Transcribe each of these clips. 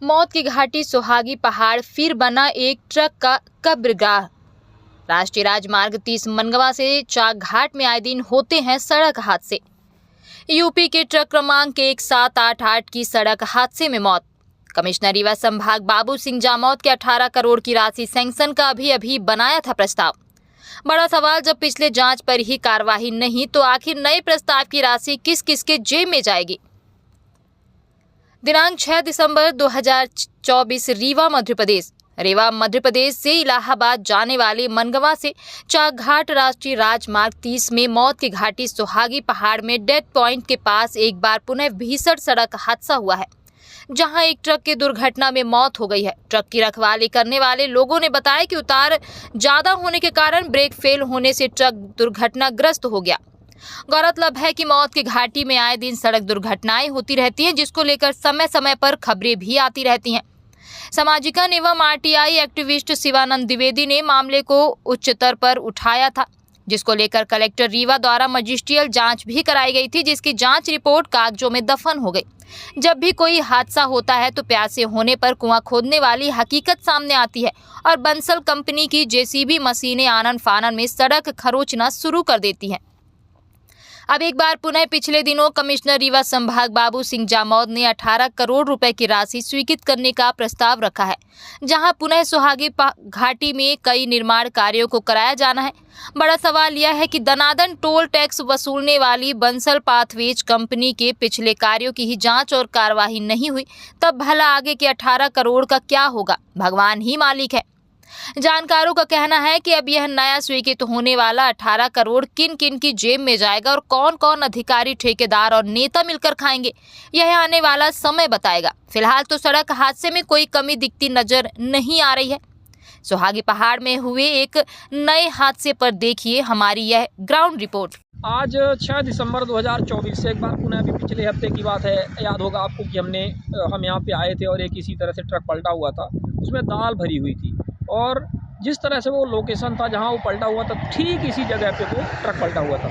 मौत की घाटी सुहागी पहाड़ फिर बना एक ट्रक का कब्रगाह। राष्ट्रीय राजमार्ग 30 मनगवा से चाक घाट में आए दिन होते हैं सड़क हादसे। यूपी के ट्रक क्रमांक 1788 की सड़क हादसे में मौत। कमिश्नर रीवा संभाग बाबू सिंह जामौत के 18 करोड़ की राशि सैंक्शन का अभी बनाया था प्रस्ताव। बड़ा सवाल, जब पिछले जांच पर ही कार्यवाही नहीं तो आखिर नए प्रस्ताव की राशि किस किस के जेब में जाएगी। दिनांक 6 दिसंबर 2024 रीवा मध्य प्रदेश से इलाहाबाद जाने वाले मनगवा से चाकघाट राष्ट्रीय राजमार्ग 30 में मौत की घाटी सुहागी पहाड़ में डेड पॉइंट के पास एक बार पुनः भीषण सड़क हादसा हुआ है, जहां एक ट्रक की दुर्घटना में मौत हो गई है। ट्रक की रखवाली करने वाले लोगों ने बताया कि उतार ज्यादा होने के कारण ब्रेक फेल होने से ट्रक दुर्घटनाग्रस्त हो गया। गौरतलब है कि मौत की घाटी में आए दिन सड़क दुर्घटनाएं होती रहती हैं, जिसको लेकर समय समय पर खबरें भी आती रहती हैं। सामाजिकन एवं आरटीआई एक्टिविस्ट शिवानंद द्विवेदी ने मामले को उच्च स्तर पर उठाया था, जिसको लेकर कलेक्टर रीवा द्वारा मजिस्ट्रियल जांच भी कराई गई थी, जिसकी जांच रिपोर्ट कागजों में दफन हो गई। जब भी कोई हादसा होता है तो प्यासे होने पर कुआं खोदने वाली हकीकत सामने आती है और बंसल कंपनी की जेसीबी मशीनें आनन फानन में सड़क खरोचना शुरू कर देती हैं। अब एक बार पुनः पिछले दिनों कमिश्नर रीवा संभाग बाबू सिंह जामौद ने 18 करोड़ रुपए की राशि स्वीकृत करने का प्रस्ताव रखा है, जहां पुनः सुहागी घाटी में कई निर्माण कार्यों को कराया जाना है। बड़ा सवाल यह है कि दनादन टोल टैक्स वसूलने वाली बंसल पाथवेज कंपनी के पिछले कार्यों की ही जांच और कार्यवाही नहीं हुई, तब भला आगे के 18 करोड़ का क्या होगा, भगवान ही मालिक है। जानकारों का कहना है कि अब यह नया स्वीकृत होने वाला 18 करोड़ किन किन की जेब में जाएगा और कौन कौन अधिकारी, ठेकेदार और नेता मिलकर खाएंगे, यह आने वाला समय बताएगा। फिलहाल तो सड़क हादसे में कोई कमी दिखती नजर नहीं आ रही है। सुहागी पहाड़ में हुए एक नए हादसे पर देखिए हमारी यह ग्राउंड रिपोर्ट। आज 6 दिसंबर 2024 से एक बार पुनः अभी पिछले हफ्ते की बात है, याद होगा आपको कि हम यहाँ पे आए थे और एक इसी तरह से ट्रक पलटा हुआ था, उसमें दाल भरी हुई थी और जिस तरह से वो लोकेशन था जहाँ वो पलटा हुआ था, ठीक इसी जगह पे वो ट्रक पलटा हुआ था।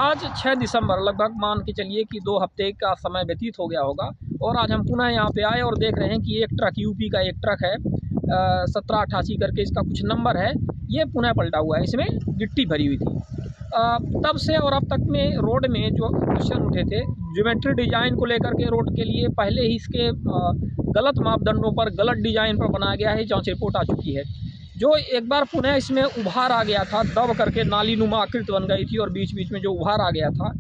आज 6 दिसंबर लगभग मान के चलिए कि 2 हफ्ते का समय व्यतीत हो गया होगा और आज हम पुनः यहाँ पे आए और देख रहे हैं कि एक ट्रक यूपी का एक ट्रक है 1788 करके इसका कुछ नंबर है, ये पुनः पलटा हुआ है, इसमें गिट्टी भरी हुई थी। तब से और अब तक में रोड में जो क्वेश्चन उठे थे ज्योमेट्री डिज़ाइन को लेकर के, रोड के लिए पहले ही इसके गलत मापदंडों पर गलत डिज़ाइन पर बनाया गया है, जांच रिपोर्ट आ चुकी है। जो एक बार पुनः इसमें उभार आ गया था, दब करके नाली नुमा आकृति बन गई थी और बीच बीच में जो उभार आ गया था,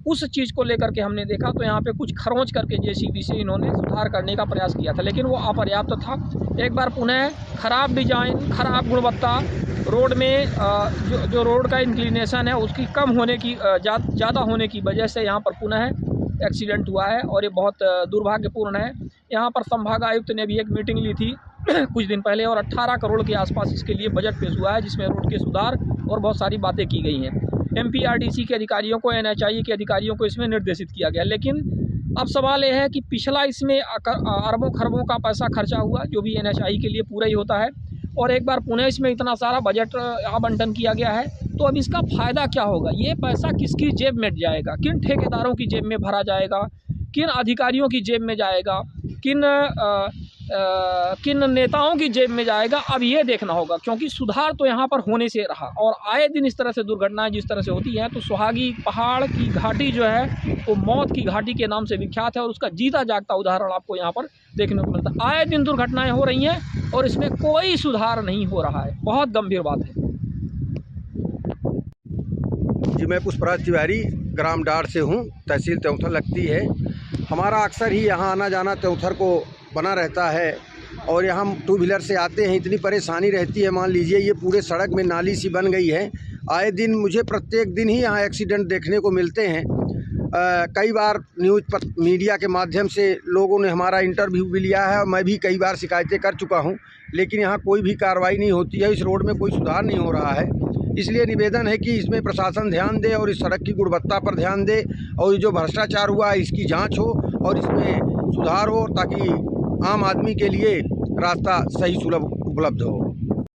उस चीज़ को लेकर के हमने देखा तो यहाँ पे कुछ खरोंच करके जेसीबी से इन्होंने सुधार करने का प्रयास किया था, लेकिन वो अपर्याप्त था। एक बार पुनः खराब डिजाइन, खराब गुणवत्ता, रोड में जो रोड का इंक्लिनेशन है उसकी कम होने की ज़्यादा होने की वजह से यहाँ पर पुनः एक्सीडेंट हुआ है और ये बहुत दुर्भाग्यपूर्ण है। यहाँ पर संभाग आयुक्त ने भी एक मीटिंग ली थी कुछ दिन पहले और 18 करोड़ के आसपास इसके लिए बजट पेश हुआ है, जिसमें रोड के सुधार और बहुत सारी बातें की गई हैं। MPRDC के अधिकारियों को, NHI के अधिकारियों को इसमें निर्देशित किया गया, लेकिन अब सवाल यह है कि पिछला इसमें अरबों खरबों का पैसा खर्चा हुआ, जो भी NHI के लिए पूरा ही होता है, और एक बार पुनः इसमें इतना सारा बजट आवंटन किया गया है, तो अब इसका फ़ायदा क्या होगा? ये पैसा किसकी जेब में जाएगा? किन ठेकेदारों की जेब में भरा जाएगा? किन अधिकारियों की जेब में जाएगा? किन नेताओं की जेब में जाएगा? अब ये देखना होगा, क्योंकि सुधार तो यहाँ पर होने से रहा और आए दिन इस तरह से दुर्घटनाएं जिस तरह से होती हैं, तो सुहागी पहाड़ की घाटी जो है वो मौत की घाटी के नाम से विख्यात है और उसका जीता जागता उदाहरण आपको यहाँ पर देखने को मिलता है। आए दिन दुर्घटनाएं हो रही हैं और इसमें कोई सुधार नहीं हो रहा है, बहुत गंभीर बात है। जी, मैं पुष्पराज तिवारी ग्राम डार से हूँ, तहसील त्योंथर लगती है। हमारा अक्सर ही यहाँ आना जाना त्योंथर को बना रहता है और यहाँ हम 2 व्हीलर से आते हैं, इतनी परेशानी रहती है। मान लीजिए ये पूरे सड़क में नाली सी बन गई है, आए दिन मुझे प्रत्येक दिन ही यहाँ एक्सीडेंट देखने को मिलते हैं। कई बार न्यूज़ पर मीडिया के माध्यम से लोगों ने हमारा इंटरव्यू भी लिया है और मैं भी कई बार शिकायतें कर चुका हूँ, लेकिन यहाँ कोई भी कार्रवाई नहीं होती है, इस रोड में कोई सुधार नहीं हो रहा है। इसलिए निवेदन है कि इसमें प्रशासन ध्यान दे और इस सड़क की गुणवत्ता पर ध्यान दे और जो भ्रष्टाचार हुआ है इसकी जांच हो और इसमें सुधार हो, ताकि आम आदमी के लिए रास्ता सही सुलभ उपलब्ध हो।